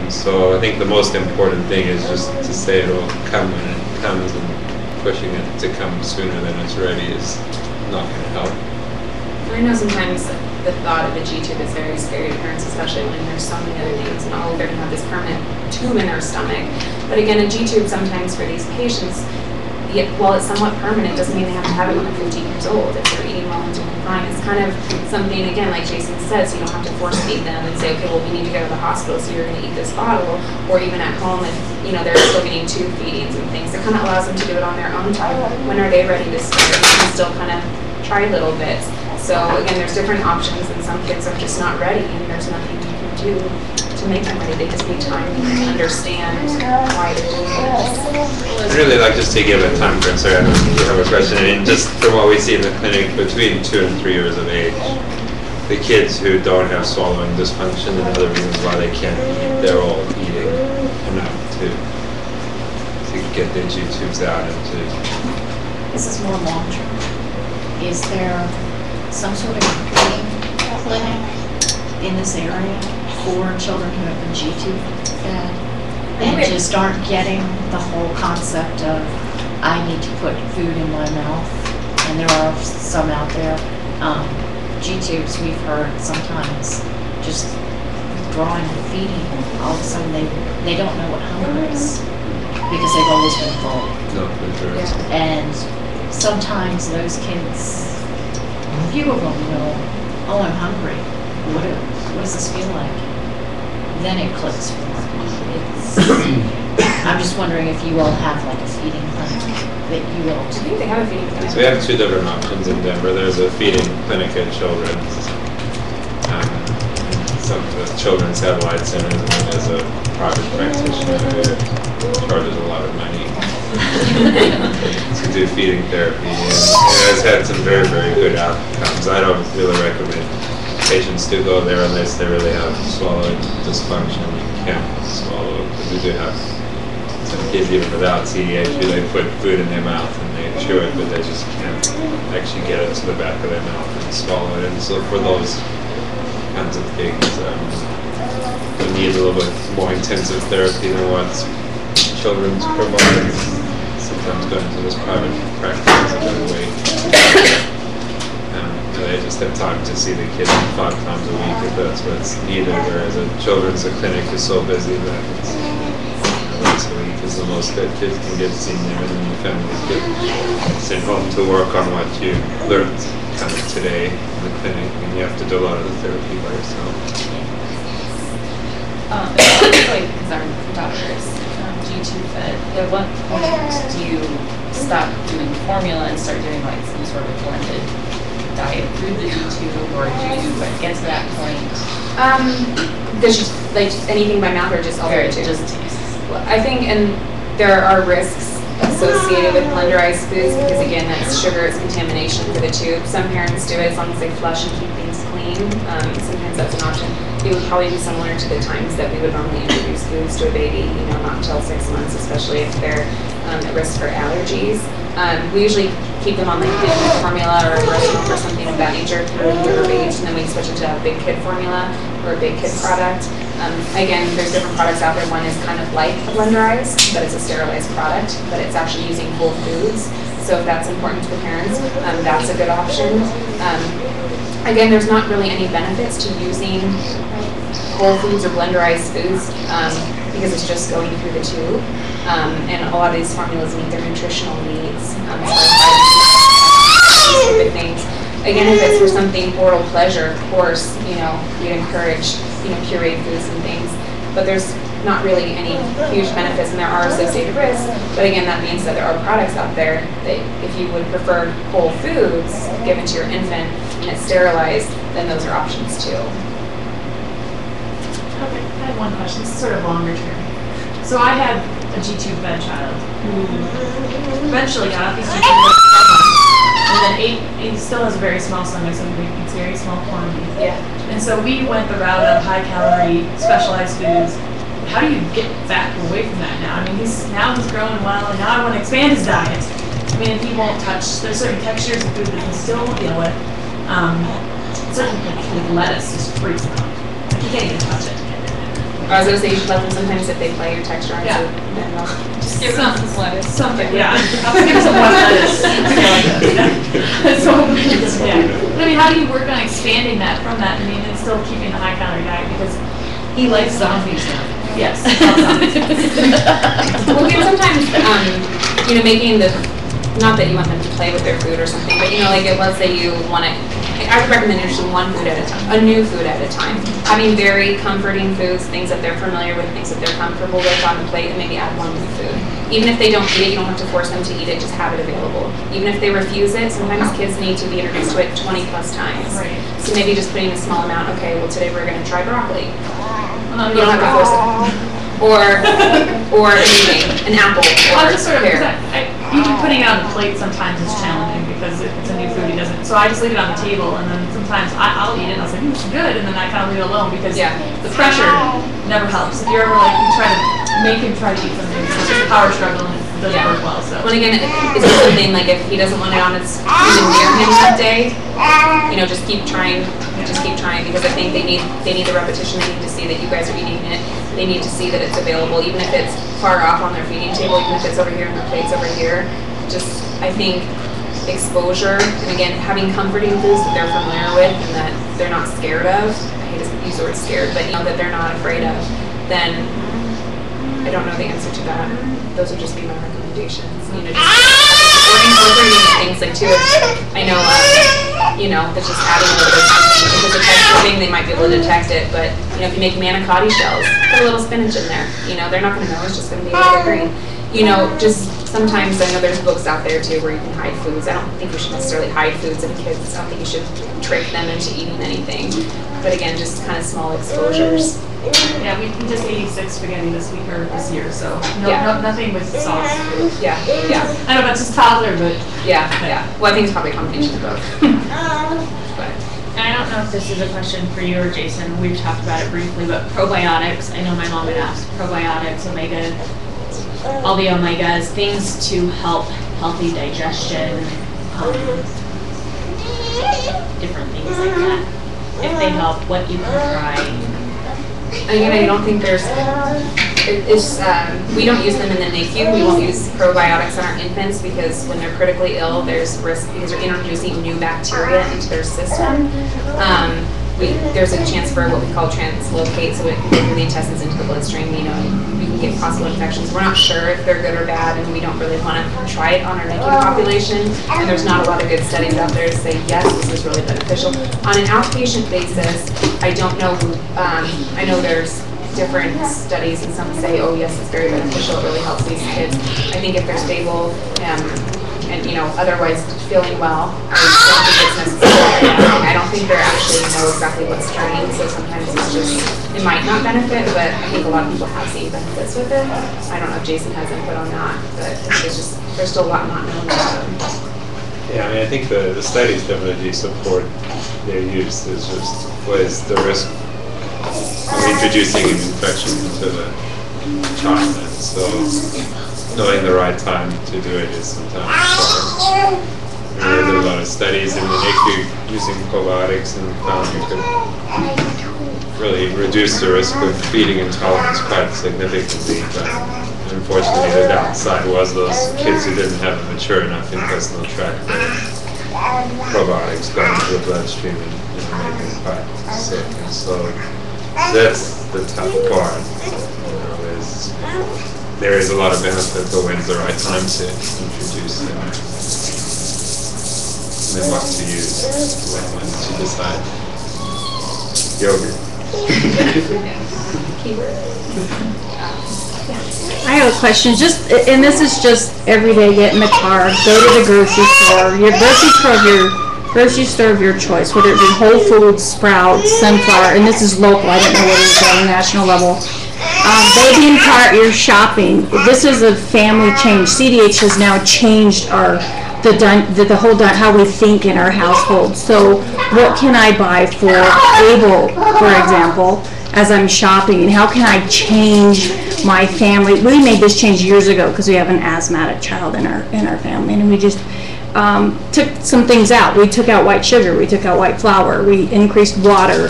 So I think the most important thing is just to say it'll come when it comes, and pushing it to come sooner than it's ready is not going to help. I know sometimes the thought of a G-tube is very scary to parents, especially when there's so many other things, and all they're going to have this permanent tube in their stomach. But again, a G-tube sometimes for these patients, while it's somewhat permanent, doesn't mean they have to have it when they're 15 years old. If they're eating well and doing fine, it's kind of something, again, like Jason says, you don't have to force feed them and say, okay, well, we need to go to the hospital, so you're going to eat this bottle. Or even at home, if they're still getting tube feedings and things, it kind of allows them to do it on their own time. When are they ready to start? You can still kind of try little bits. So again, there's different options, and some kids are just not ready, and there's nothing you can do to make them ready. They just need time to understand why they're doing this. I'd really like just to give a time frame. Sorry, I don't know if you have a question. I mean, just from what we see in the clinic, between 2 and 3 years of age, the kids who don't have swallowing dysfunction and other reasons why they can't eat, they're all eating enough to get their G-tubes out and to... This is more long-term. Is there some sort of feeding clinic in this area for children who have been G-tube fed and just aren't getting the whole concept of I need to put food in my mouth? And there are some out there. G-tubes, we've heard sometimes just withdrawing and feeding, all of a sudden they don't know what hunger is because they've always been full. No, for sure. And sometimes those kids, a few of them know, oh, I'm hungry. What does this feel like? Then it clicks for them. I'm just wondering if you all have like a feeding clinic that you will. I think they have a feeding clinic. So we have 2 different options in Denver. There's a feeding clinic at Children's, some of the Children's Satellite Centers, and then there's a private practitioner who charges a lot of money to do feeding therapy. And it has had some very, very good outcomes. I don't really recommend patients to go there unless they really have swallowing dysfunction and can't swallow. Because we do have some kids, even without CDH, they put food in their mouth and they chew it, but they just can't actually get it to the back of their mouth and swallow it. And so for those kinds of things, we need a little bit more intensive therapy than what Children's provides. Sometimes going to this private practice is a better way. They just have time to see the kids 5 times a week if that's what's needed, whereas a Children's clinic is so busy that it's, once a week is the most that kids can get seen there, and then the families get sent home to work on what you learned kind of today in the clinic, and you have to do a lot of the therapy by yourself. Especially because our daughter is G-tube fed, at what point do you stop doing formula and start doing like some sort of blended diet through the G-tube, or do you get to that point? Does she like anything by mouth or just all the tube? Just taste. Well, I think, and there are risks associated with blenderized foods because again, that's sugar, it's contamination for the tube. Some parents do it as long as they flush and keep things clean. Sometimes that's an option. It would probably be similar to the times that we would normally introduce foods to a baby, not until 6 months, especially if they're at risk for allergies. We usually keep them on like infant formula or breast milk or something of that nature through a year of age, and then we switch it to a big kid formula or a big kid product. Again, there's different products out there. One is kind of like a blenderized, but it's a sterilized product, but it's actually using whole foods. So if that's important to the parents, that's a good option. Again, there's not really any benefits to using whole foods or blenderized foods because it's just going through the tube. And a lot of these formulas meet their nutritional needs. Specific things. Again, if it's for something oral pleasure, of course, we'd encourage, pureed foods and things. But there's not really any huge benefits, and there are associated risks. But again, that means that there are products out there that if you would prefer whole foods given to your infant and it's sterilized, then those are options too. Okay, I have one question. This is sort of longer term. So I had a G-tube fed child. Eventually got off his G-tube and then he still has a very small stomach, so it's very small quantity. Yeah. And so we went the route of high calorie, specialized foods. How do you get back away from that now? I mean, he's growing well, and now I want to expand his diet. I mean, he won't touch. There's certain textures of food that he still won't deal with. Certain like lettuce just freaks him out. He can't even touch it. I was gonna say you should let them sometimes if they play or text your Yeah. then they'll Just give them some lettuce. Something, yeah. I'll give some more lettuce. So, yeah. But I mean, how do you work on expanding that from that? I mean, and still keeping the high calorie diet because He likes zombies now. yes. Well, we can sometimes, you know, making the, not that you want them to play with their food or something, but you know, like let's say you want to, I would recommend just one food at a time, a new food at a time. Having very comforting foods, things that they're familiar with, things that they're comfortable with on the plate, and maybe add one new food. Even if they don't eat it, you don't have to force them to eat it, just have it available. Even if they refuse it, sometimes kids need to be introduced to it 20 plus times. Right. So maybe just putting a small amount, okay, well today we're going to try broccoli. Well, You don't have to force it. Or anything, an apple or I'll just sort of, pear. even putting it on the plate sometimes is challenging because it's a new food he doesn't, so I just leave it on the table and then sometimes I'll eat it and I'll say, it's good, and then I kind of leave it alone because Yeah. the pressure never helps. If you're ever like, you try to make him try to eat something, it's just a power struggle and it doesn't Yeah. work well, so. Well, again, it's just something like if he doesn't want it on his even near him that day, you know, just keep trying because I think they need the repetition. They need to see that you guys are eating it. They need to see that it's available, even if it's far off on their feeding table, even if it's over here and their plate's over here. Just, I think, exposure, and again, having comforting foods that they're familiar with and that they're not scared of. I hate to use the word scared, but you know, that they're not afraid of, then I don't know the answer to that. Those would just be my recommendations. You know, just incorporating things like too. I know, you know, that's just adding a little bit of something. If it's a texture thing, they might be able to detect it. But you know, if you make manicotti shells, put a little spinach in there. You know, they're not going to know. It's just going to be a little bit green. You know, just sometimes I know there's books out there too where you can hide foods. I don't think you should necessarily hide foods in kids. I don't think you should trick them into eating anything. But again, just kind of small exposures. Yeah, we just ate 6 spaghetti this week or this year, so Yeah. nothing with sauce. Yeah, yeah, I know that's just toddler, but yeah, yeah. Well, I think it's probably a combination of both. But I don't know if this is a question for you or Jason. We've talked about it briefly, but probiotics. I know my mom had asked probiotics, all the omegas, things to help healthy digestion, different things like that. If they help, what you can try. again, I don't think there's. We don't use them in the NICU. We won't use probiotics on our infants because when they're critically ill, there's risk because they're introducing new bacteria into their system. There's a chance for what we call translocate, so it can go through the intestines into the bloodstream. You know, we can get possible infections. We're not sure if they're good or bad, and we don't really want to try it on our NICU population. And there's not a lot of good studies out there to say yes, this is really beneficial. On an outpatient basis, I don't know. I know there's different studies, and some say, oh yes, it's very beneficial. It really helps these kids. I think if they're stable and you know, otherwise feeling well, I don't think it's necessarily. I don't think they actually know exactly what's turning, so sometimes it's just, it might not benefit, but I think a lot of people have seen benefits with it. I don't know if Jason has input on that, but it's just, there's still a lot not known about them. Yeah, I mean, I think the studies definitely support their use. There's just, what is the risk of introducing an infection into the child, and so knowing the right time to do it is sometimes hard. There are a lot of studies in the NICU using probiotics and found you could really reduce the risk of feeding intolerance quite significantly, but unfortunately the downside was those kids who didn't have a mature enough intestinal tract that probiotics got into the bloodstream and made them quite sick. And so that's the tough part, you know, is there is a lot of benefit, but when's the right time to introduce them? And then what to use, when to decide. Yogurt. I have a question, and this is just every day, get in the car, go to the grocery store, grocery store of your choice, whether it be Whole Foods, Sprouts, Sunflower, and this is local, I don't know what it is on a national level. Baby in cart, you're shopping. This is a family change. CDH has now changed the whole how we think in our household. So what can I buy for Abel, for example, as I'm shopping? How can I change my family? We made this change years ago because we have an asthmatic child in our family, and we just took some things out. We took out white sugar. We took out white flour. We increased water.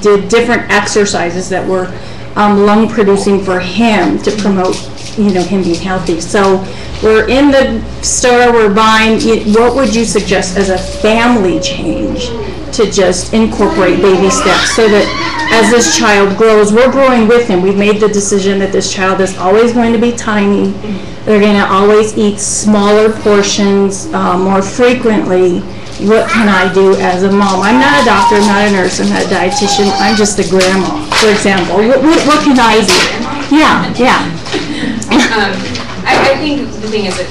did different exercises that were lung producing for him to promote, him being healthy. So we're in the store, we're buying. What would you suggest as a family change to just incorporate baby steps so that as this child grows, we're growing with him. We've made the decision that this child is always going to be tiny. They're going to always eat smaller portions more frequently. What can I do as a mom? I'm not a doctor, I'm not a nurse, I'm not a dietitian, I'm just a grandma, for example. What can I do? Yeah. I think the thing is that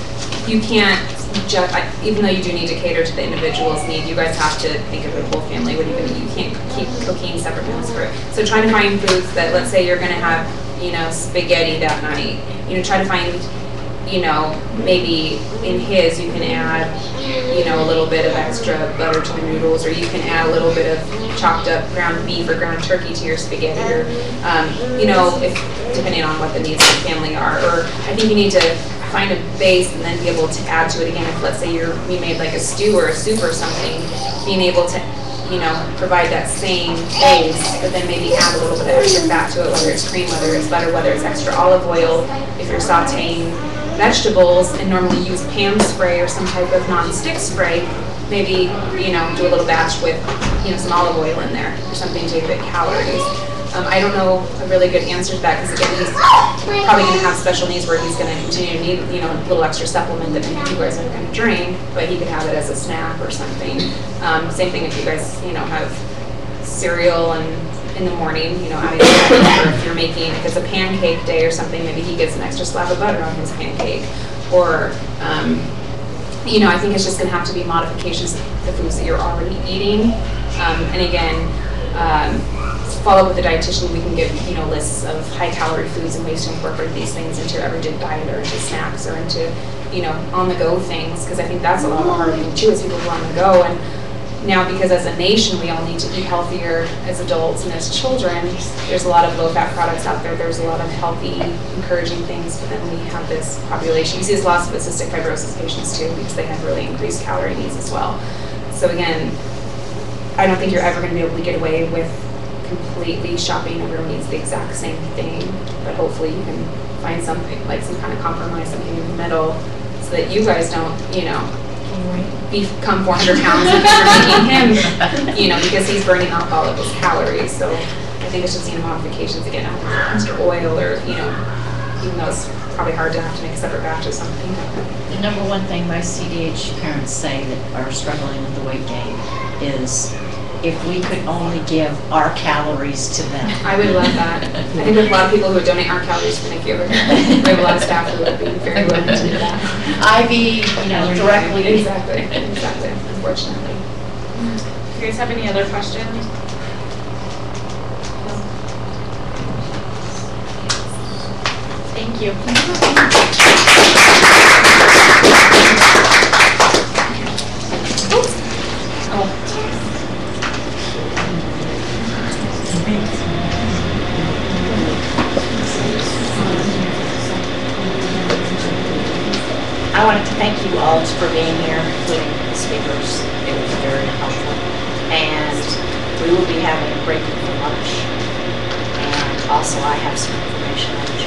you can't just, even though you do need to cater to the individual's need, you guys have to think of the whole family. You can't keep cooking separate meals for it. So trying to find foods that, let's say you're going to have, spaghetti that night. Try to find, maybe in his you can add, a little bit of extra butter to the noodles, or you can add a little bit of chopped up ground beef or ground turkey to your spaghetti, or, if depending on what the needs of the family are. Or I think you need to find a base and then be able to add to it again. If, let's say, we made like a stew or a soup or something, being able to, provide that same base, but then maybe add a little bit of extra fat to it, whether it's cream, whether it's butter, whether it's extra olive oil. If you're sauteing vegetables and normally use Pam spray or some type of non-stick spray, maybe, do a little batch with, some olive oil in there or something to get calories. I don't know a really good answer to that, because again, he's probably going to have special needs where he's going to continue to need, a little extra supplement that maybe you guys aren't going to drink, but he could have it as a snack or something. Same thing if you guys, have cereal and in the morning, adding or if you're making, if it's a pancake day or something, maybe he gets an extra slab of butter on his pancake. Or, I think it's just going to have to be modifications of the foods that you're already eating. And again, follow up with the dietitian. We can give lists of high calorie foods and ways to incorporate these things into your everyday diet or into snacks or into on the go things, because I think that's a lot of the hard thing too, is people who are on the go. And now, because as a nation we all need to eat healthier as adults and as children, there's a lot of low fat products out there, there's a lot of healthy encouraging things, but then we have this population. You see this lots of cystic fibrosis patients too, because they have really increased calorie needs as well. So again, I don't think you're ever going to be able to get away with completely shopping. Everyone needs the exact same thing, but hopefully you can find something, like some kind of compromise, something in the middle, so that you guys don't, become 400 pounds if you're making him, because he's burning off all of his calories. So I think it's just, modifications, again, extra oil, or, even though it's probably hard to have to make a separate batch of something. The number one thing my CDH parents say that are struggling with the weight gain is, if we could only give our calories to them. I would love that. I think there's a lot of people who donate our calories for Nikki over here. We have a lot of staff who would be very willing to do that. IV, directly. Exactly, unfortunately. Do you guys have any other questions? Thank you. I wanted to thank you all for being here, including the speakers. It was very helpful. And we will be having a break for lunch. And also I have some information on